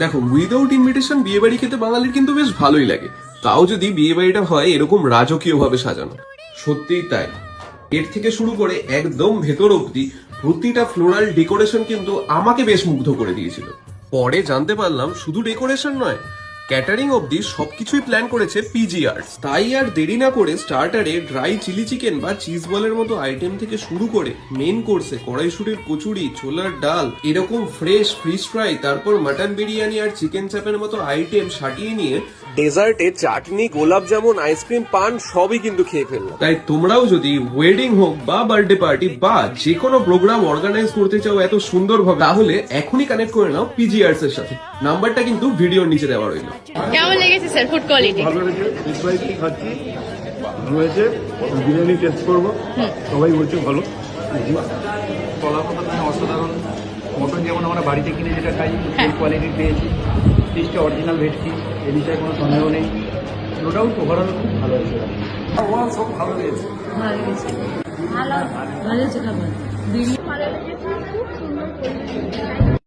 দেখো, without invitation বিয়ে বাড়ি খেতে বাঙালির কিন্তু বেশ ভালোই লাগে, তাও যদি বিয়ে বাড়িটা হয় এরকম রাজকীয় ভাবে সাজানো। সত্যিই তাই, এর থেকে শুরু করে একদম ভেতর অব্দি প্রতিটা ফ্লোরাল ডেকোরেশন কিন্তু আমাকে বেশ মুগ্ধ করে দিয়েছিল। পরে জানতে পারলাম শুধু ডেকোরেশন নয়, ক্যাটারিং অব্দি সবকিছুই প্ল্যান করেছে পিজি আর্টস। তাই আর দেরি না করে স্টার্টারে ড্রাই চিলি চিকেন বা চিজ বলের মতো আইটেম থেকে শুরু করে মেন কোর্সে কড়াইশুটির কচুরি, ছোলার ডাল, এরকম ফ্রেশ ফিশ ফ্রাই, তারপর মাটন বিরিয়ানি আর চিকেন চাপের মতো আইটেম সাটিয়ে নিয়ে ডেজার্টে চাটনি, গোলাপ জামুন, আইসক্রিম, পান সবই কিন্তু খেয়ে ফেললাম। তাই তোমরাও যদি ওয়েডিং হোক বা বার্থডে পার্টি বা যে কোনো প্রোগ্রাম অর্গানাইজ করতে চাও এত সুন্দরভাবে, তাহলে এখনই কানেক্ট করে নাও পিজি আর্টস এর সাথে। নাম্বারটা কিন্তু ভিডিওর নিচে দেওয়া রইল। কেমন লেগেছে স্যার ফুড কোয়ালিটি? ভালো হয়েছে, ফিশ খাচ্ছি, ভালো হয়েছে। বিরিয়ানি টেস্ট করবো, সবাই বলছে ভালো। কলা পাতা অসাধারণ। মটন যেমন আমরা বাড়িতে কিনে যেটা খাই সেই কোয়ালিটি পেয়েছি। ফিশটা অরিজিনাল ভেটকি, এ বিষয়ে কোনো সন্দেহ নেই। নো ডাউট ওভারঅল খুব ভালো হয়েছে। ওভারঅল সব ভালো হয়েছে। ভালো হয়েছে, ভালো হয়েছে খাবার। ভালো লেগেছে, খুব সুন্দর পরিবেশ।